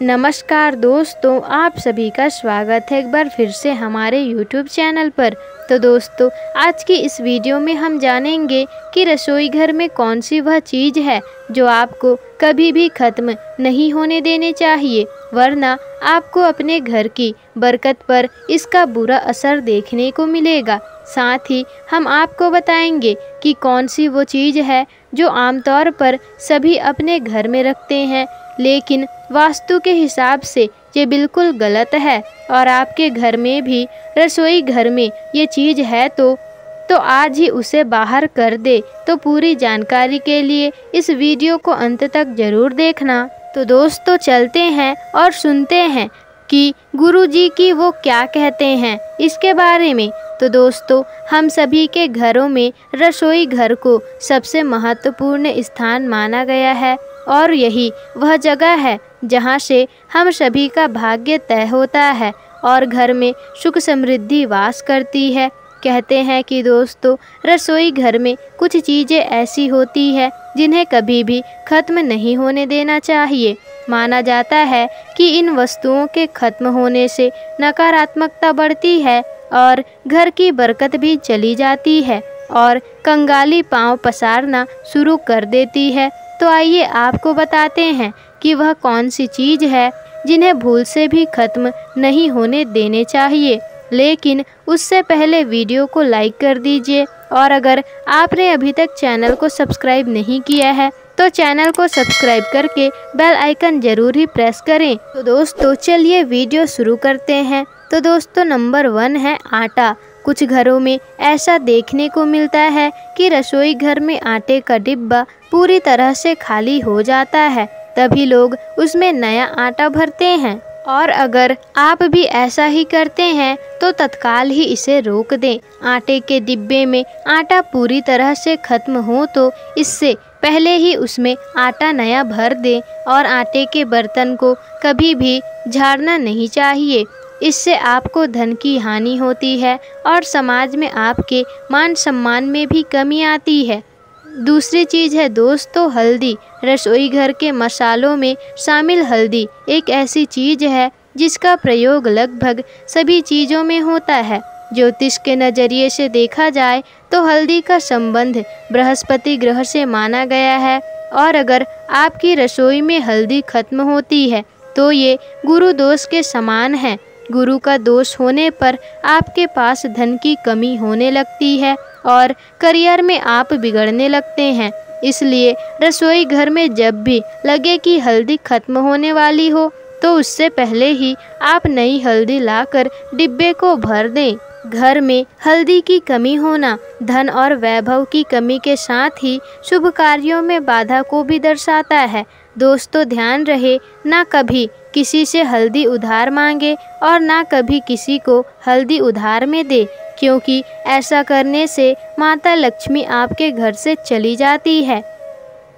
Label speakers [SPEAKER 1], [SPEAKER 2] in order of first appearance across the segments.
[SPEAKER 1] नमस्कार दोस्तों, आप सभी का स्वागत है एक बार फिर से हमारे YouTube चैनल पर। तो दोस्तों, आज की इस वीडियो में हम जानेंगे कि रसोई घर में कौन सी वह चीज़ है जो आपको कभी भी ख़त्म नहीं होने देनी चाहिए, वरना आपको अपने घर की बरकत पर इसका बुरा असर देखने को मिलेगा। साथ ही हम आपको बताएंगे कि कौन सी वो चीज़ है जो आमतौर पर सभी अपने घर में रखते हैं, लेकिन वास्तु के हिसाब से ये बिल्कुल गलत है और आपके घर में भी रसोई घर में ये चीज़ है तो आज ही उसे बाहर कर दे। तो पूरी जानकारी के लिए इस वीडियो को अंत तक ज़रूर देखना। तो दोस्तों, चलते हैं और सुनते हैं कि गुरुजी की वो क्या कहते हैं इसके बारे में। तो दोस्तों, हम सभी के घरों में रसोई घर को सबसे महत्वपूर्ण स्थान माना गया है और यही वह जगह है जहाँ से हम सभी का भाग्य तय होता है और घर में सुख समृद्धि वास करती है। कहते हैं कि दोस्तों, रसोई घर में कुछ चीज़ें ऐसी होती है जिन्हें कभी भी ख़त्म नहीं होने देना चाहिए। माना जाता है कि इन वस्तुओं के ख़त्म होने से नकारात्मकता बढ़ती है और घर की बरकत भी चली जाती है और कंगाली पांव पसारना शुरू कर देती है। तो आइए आपको बताते हैं कि वह कौन सी चीज़ है जिन्हें भूल से भी ख़त्म नहीं होने देने चाहिए। लेकिन उससे पहले वीडियो को लाइक कर दीजिए और अगर आपने अभी तक चैनल को सब्सक्राइब नहीं किया है तो चैनल को सब्सक्राइब करके बेल आइकन ज़रूर ही प्रेस करें। तो दोस्तों, चलिए वीडियो शुरू करते हैं। तो दोस्तों, नंबर 1 है आटा। कुछ घरों में ऐसा देखने को मिलता है कि रसोई घर में आटे का डिब्बा पूरी तरह से खाली हो जाता है, तभी लोग उसमें नया आटा भरते हैं। और अगर आप भी ऐसा ही करते हैं तो तत्काल ही इसे रोक दें। आटे के डिब्बे में आटा पूरी तरह से ख़त्म हो तो इससे पहले ही उसमें आटा नया भर दें और आटे के बर्तन को कभी भी झाड़ना नहीं चाहिए। इससे आपको धन की हानि होती है और समाज में आपके मान सम्मान में भी कमी आती है। दूसरी चीज़ है दोस्तों हल्दी। रसोई घर के मसालों में शामिल हल्दी एक ऐसी चीज़ है जिसका प्रयोग लगभग सभी चीज़ों में होता है। ज्योतिष के नज़रिए से देखा जाए तो हल्दी का संबंध बृहस्पति ग्रह से माना गया है और अगर आपकी रसोई में हल्दी खत्म होती है तो ये गुरु दोष के समान है। गुरु का दोष होने पर आपके पास धन की कमी होने लगती है और करियर में आप बिगड़ने लगते हैं। इसलिए रसोई घर में जब भी लगे कि हल्दी खत्म होने वाली हो तो उससे पहले ही आप नई हल्दी लाकर डिब्बे को भर दें। घर में हल्दी की कमी होना धन और वैभव की कमी के साथ ही शुभ कार्यों में बाधा को भी दर्शाता है। दोस्तों, ध्यान रहे, ना कभी किसी से हल्दी उधार मांगे और ना कभी किसी को हल्दी उधार में दे, क्योंकि ऐसा करने से माता लक्ष्मी आपके घर से चली जाती है।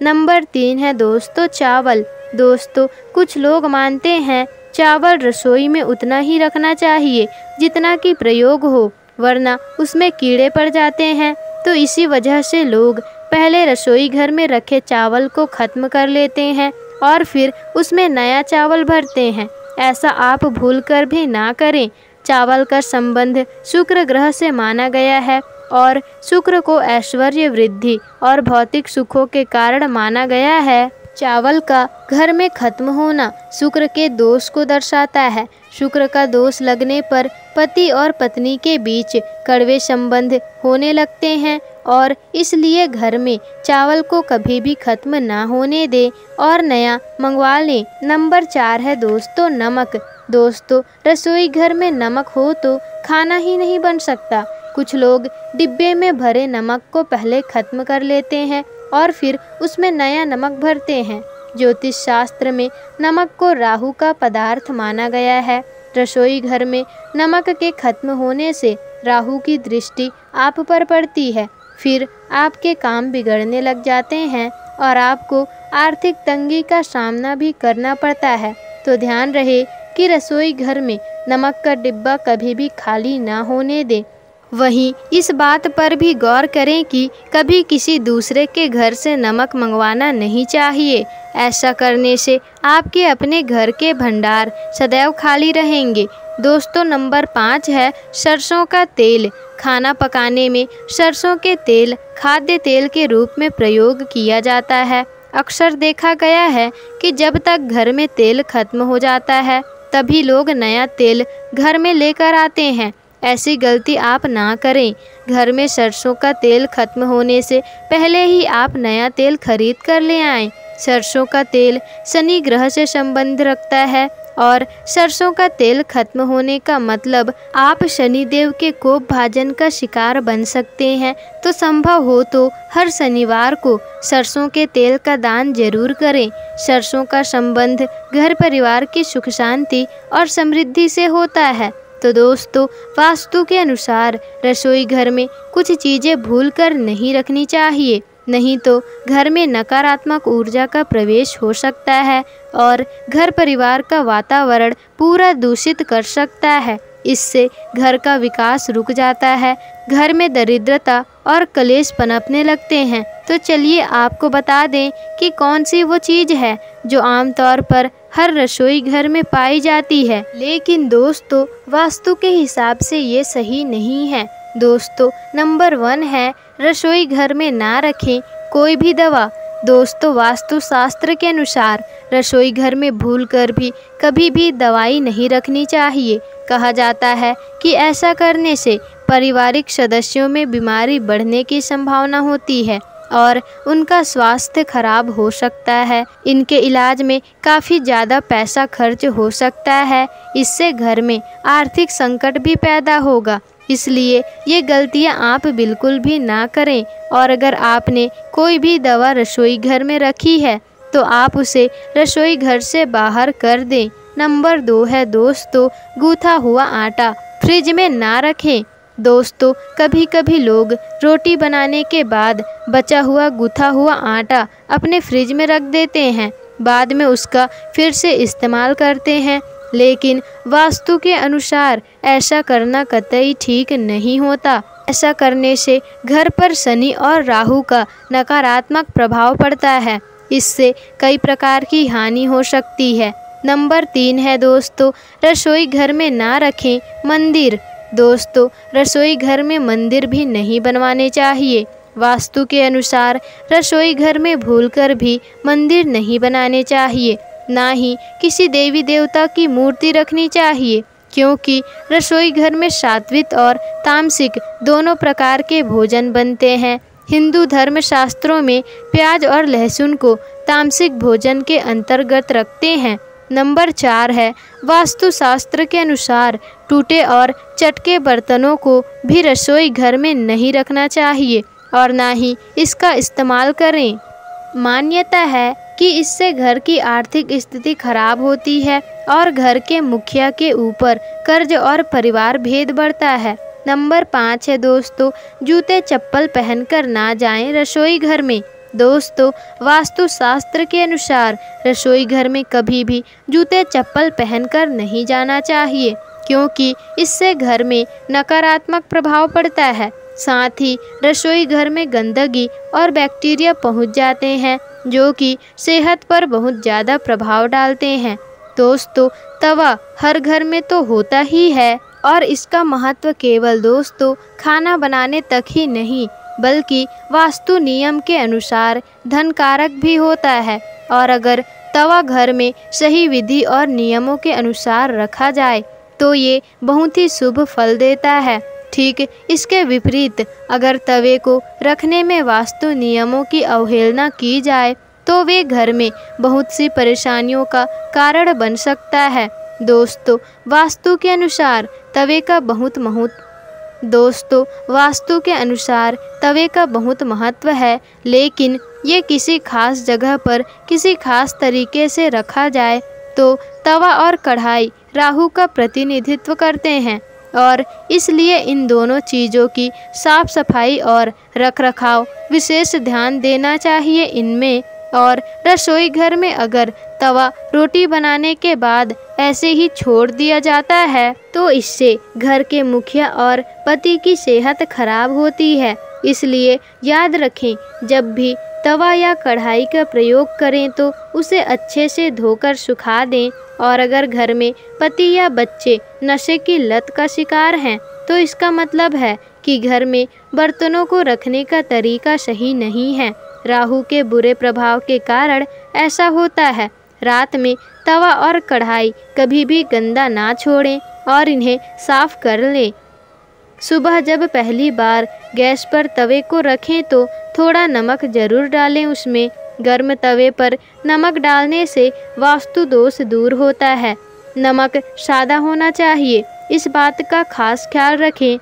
[SPEAKER 1] नंबर 3 है दोस्तों चावल। दोस्तों, कुछ लोग मानते हैं चावल रसोई में उतना ही रखना चाहिए जितना कि प्रयोग हो, वरना उसमें कीड़े पड़ जाते हैं। तो इसी वजह से लोग पहले रसोई घर में रखे चावल को ख़त्म कर लेते हैं और फिर उसमें नया चावल भरते हैं। ऐसा आप भूलकर भी ना करें। चावल का संबंध शुक्र ग्रह से माना गया है और शुक्र को ऐश्वर्य वृद्धि और भौतिक सुखों के कारण माना गया है। चावल का घर में खत्म होना शुक्र के दोष को दर्शाता है। शुक्र का दोष लगने पर पति और पत्नी के बीच कड़वे संबंध होने लगते हैं और इसलिए घर में चावल को कभी भी खत्म ना होने दें और नया मंगवा लें। नंबर 4 है दोस्तों नमक। दोस्तों, रसोई घर में नमक हो तो खाना ही नहीं बन सकता। कुछ लोग डिब्बे में भरे नमक को पहले ख़त्म कर लेते हैं और फिर उसमें नया नमक भरते हैं। ज्योतिष शास्त्र में नमक को राहु का पदार्थ माना गया है। रसोई घर में नमक के खत्म होने से राहु की दृष्टि आप पर पड़ती है, फिर आपके काम बिगड़ने लग जाते हैं और आपको आर्थिक तंगी का सामना भी करना पड़ता है। तो ध्यान रहे कि रसोई घर में नमक का डिब्बा कभी भी खाली ना होने दें। वहीं इस बात पर भी गौर करें कि कभी किसी दूसरे के घर से नमक मंगवाना नहीं चाहिए। ऐसा करने से आपके अपने घर के भंडार सदैव खाली रहेंगे। दोस्तों, नंबर 5 है सरसों का तेल। खाना पकाने में सरसों के तेल खाद्य तेल के रूप में प्रयोग किया जाता है। अक्सर देखा गया है कि जब तक घर में तेल खत्म हो जाता है तभी लोग नया तेल घर में लेकर आते हैं। ऐसी गलती आप ना करें। घर में सरसों का तेल खत्म होने से पहले ही आप नया तेल खरीद कर ले आएं। सरसों का तेल शनि ग्रह से संबंध रखता है और सरसों का तेल खत्म होने का मतलब आप शनिदेव के कोप भाजन का शिकार बन सकते हैं। तो संभव हो तो हर शनिवार को सरसों के तेल का दान जरूर करें। सरसों का संबंध घर परिवार की सुख शांति और समृद्धि से होता है। तो दोस्तों, वास्तु के अनुसार रसोई घर में कुछ चीज़ें भूल कर नहीं रखनी चाहिए, नहीं तो घर में नकारात्मक ऊर्जा का प्रवेश हो सकता है और घर परिवार का वातावरण पूरा दूषित कर सकता है। इससे घर का विकास रुक जाता है, घर में दरिद्रता और कलेश पनपने लगते हैं। तो चलिए आपको बता दें कि कौन सी वो चीज़ है जो आमतौर पर हर रसोई घर में पाई जाती है, लेकिन दोस्तों वास्तु के हिसाब से ये सही नहीं है। दोस्तों, नंबर 1 है रसोई घर में ना रखें कोई भी दवा। दोस्तों, वास्तु शास्त्र के अनुसार रसोई घर में भूलकर भी कभी भी दवाई नहीं रखनी चाहिए। कहा जाता है कि ऐसा करने से पारिवारिक सदस्यों में बीमारी बढ़ने की संभावना होती है और उनका स्वास्थ्य खराब हो सकता है। इनके इलाज में काफ़ी ज़्यादा पैसा खर्च हो सकता है। इससे घर में आर्थिक संकट भी पैदा होगा। इसलिए ये गलतियां आप बिल्कुल भी ना करें और अगर आपने कोई भी दवा रसोई घर में रखी है तो आप उसे रसोई घर से बाहर कर दें। नंबर 2 है दोस्तों गूथा हुआ आटा। फ्रिज में ना रखें। दोस्तों, कभी कभी लोग रोटी बनाने के बाद बचा हुआ गूथा हुआ आटा अपने फ्रिज में रख देते हैं, बाद में उसका फिर से इस्तेमाल करते हैं, लेकिन वास्तु के अनुसार ऐसा करना कतई ठीक नहीं होता। ऐसा करने से घर पर शनि और राहु का नकारात्मक प्रभाव पड़ता है। इससे कई प्रकार की हानि हो सकती है। नंबर 3 है दोस्तों रसोई घर में ना रखें मंदिर। दोस्तों, रसोई घर में मंदिर भी नहीं बनवाने चाहिए। वास्तु के अनुसार रसोई घर में भूलकर भी मंदिर नहीं बनाने चाहिए, ना ही किसी देवी देवता की मूर्ति रखनी चाहिए, क्योंकि रसोई घर में सात्विक और तामसिक दोनों प्रकार के भोजन बनते हैं। हिंदू धर्म शास्त्रों में प्याज और लहसुन को तामसिक भोजन के अंतर्गत रखते हैं। नंबर 4 है वास्तु शास्त्र के अनुसार टूटे और चटके बर्तनों को भी रसोई घर में नहीं रखना चाहिए और ना ही इसका इस्तेमाल करें। मान्यता है कि इससे घर की आर्थिक स्थिति खराब होती है और घर के मुखिया के ऊपर कर्ज और परिवार भेद बढ़ता है। नंबर 5 है दोस्तों जूते चप्पल पहनकर ना जाएं रसोई घर में। दोस्तों, वास्तु शास्त्र के अनुसार रसोई घर में कभी भी जूते चप्पल पहनकर नहीं जाना चाहिए, क्योंकि इससे घर में नकारात्मक प्रभाव पड़ता है। साथ ही रसोई घर में गंदगी और बैक्टीरिया पहुंच जाते हैं, जो कि सेहत पर बहुत ज़्यादा प्रभाव डालते हैं। दोस्तों, तवा हर घर में तो होता ही है और इसका महत्व केवल दोस्तों खाना बनाने तक ही नहीं बल्कि वास्तु नियम के अनुसार धन कारक भी होता है। और अगर तवा घर में सही विधि और नियमों के अनुसार रखा जाए तो ये बहुत ही शुभ फल देता है। ठीक इसके विपरीत अगर तवे को रखने में वास्तु नियमों की अवहेलना की जाए तो वे घर में बहुत सी परेशानियों का कारण बन सकता है। दोस्तों, वास्तु के अनुसार तवे का बहुत महत्व है, लेकिन ये किसी खास जगह पर किसी खास तरीके से रखा जाए तो तवा और कढ़ाई राहु का प्रतिनिधित्व करते हैं और इसलिए इन दोनों चीज़ों की साफ सफाई और रखरखाव विशेष ध्यान देना चाहिए। इनमें और रसोई घर में अगर तवा रोटी बनाने के बाद ऐसे ही छोड़ दिया जाता है तो इससे घर के मुखिया और पति की सेहत खराब होती है। इसलिए याद रखें, जब भी तवा या कढ़ाई का प्रयोग करें तो उसे अच्छे से धोकर सुखा दें। और अगर घर में पति या बच्चे नशे की लत का शिकार हैं तो इसका मतलब है कि घर में बर्तनों को रखने का तरीका सही नहीं है। राहु के बुरे प्रभाव के कारण ऐसा होता है। रात में तवा और कढ़ाई कभी भी गंदा ना छोड़ें और इन्हें साफ कर लें। सुबह जब पहली बार गैस पर तवे को रखें तो थोड़ा नमक जरूर डालें उसमें। गर्म तवे पर नमक डालने से वास्तु दोष दूर होता है। नमक सादा होना चाहिए, इस बात का खास ख्याल रखें।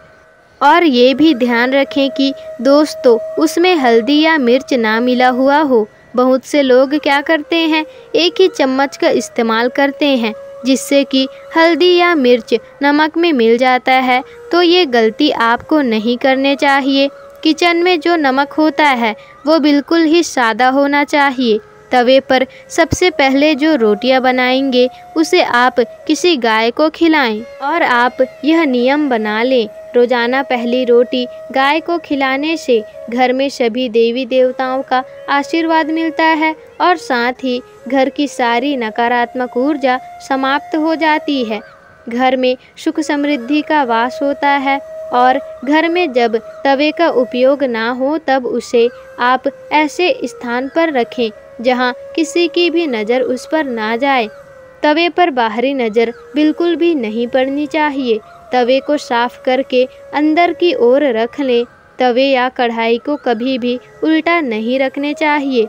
[SPEAKER 1] और ये भी ध्यान रखें कि दोस्तों उसमें हल्दी या मिर्च ना मिला हुआ हो। बहुत से लोग क्या करते हैं, एक ही चम्मच का इस्तेमाल करते हैं जिससे कि हल्दी या मिर्च नमक में मिल जाता है। तो ये गलती आपको नहीं करनी चाहिए। किचन में जो नमक होता है वो बिल्कुल ही सादा होना चाहिए। तवे पर सबसे पहले जो रोटियां बनाएंगे उसे आप किसी गाय को खिलाएं और आप यह नियम बना लें, रोजाना पहली रोटी गाय को खिलाने से घर में सभी देवी देवताओं का आशीर्वाद मिलता है और साथ ही घर की सारी नकारात्मक ऊर्जा समाप्त हो जाती है। घर में सुख समृद्धि का वास होता है। और घर में जब तवे का उपयोग ना हो तब उसे आप ऐसे स्थान पर रखें जहां किसी की भी नज़र उस पर ना जाए। तवे पर बाहरी नज़र बिल्कुल भी नहीं पड़नी चाहिए। तवे को साफ करके अंदर की ओर रख लें। तवे या कढ़ाई को कभी भी उल्टा नहीं रखने चाहिए।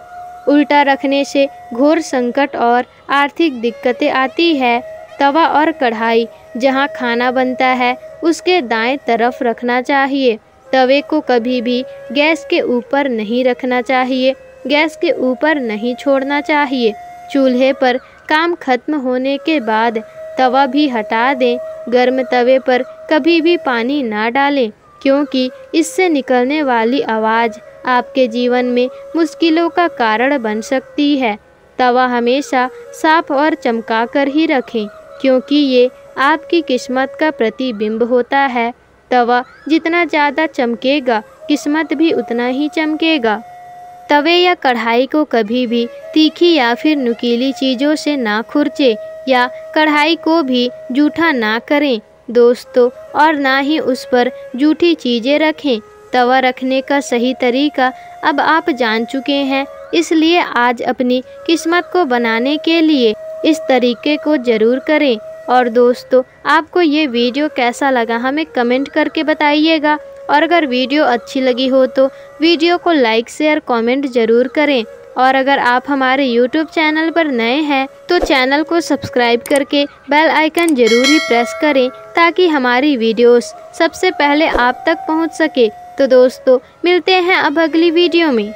[SPEAKER 1] उल्टा रखने से घोर संकट और आर्थिक दिक्कतें आती है। तवा और कढ़ाई जहां खाना बनता है उसके दाएं तरफ रखना चाहिए। तवे को कभी भी गैस के ऊपर नहीं रखना चाहिए, गैस के ऊपर नहीं छोड़ना चाहिए। चूल्हे पर काम खत्म होने के बाद तवा भी हटा दें। गर्म तवे पर कभी भी पानी ना डालें क्योंकि इससे निकलने वाली आवाज़ आपके जीवन में मुश्किलों का कारण बन सकती है। तवा हमेशा साफ और चमका कर ही रखें क्योंकि ये आपकी किस्मत का प्रतिबिंब होता है। तवा जितना ज़्यादा चमकेगा किस्मत भी उतना ही चमकेगा। तवे या कढ़ाई को कभी भी तीखी या फिर नुकीली चीज़ों से ना खुरचे या कढ़ाई को भी जूठा ना करें दोस्तों, और ना ही उस पर जूठी चीज़ें रखें। तवा रखने का सही तरीका अब आप जान चुके हैं, इसलिए आज अपनी किस्मत को बनाने के लिए इस तरीके को ज़रूर करें। और दोस्तों आपको ये वीडियो कैसा लगा हमें कमेंट करके बताइएगा। और अगर वीडियो अच्छी लगी हो तो वीडियो को लाइक शेयर कमेंट ज़रूर करें। और अगर आप हमारे YouTube चैनल पर नए हैं तो चैनल को सब्सक्राइब करके बेल आइकन ज़रूर ही प्रेस करें ताकि हमारी वीडियोस सबसे पहले आप तक पहुंच सके। तो दोस्तों मिलते हैं अब अगली वीडियो में।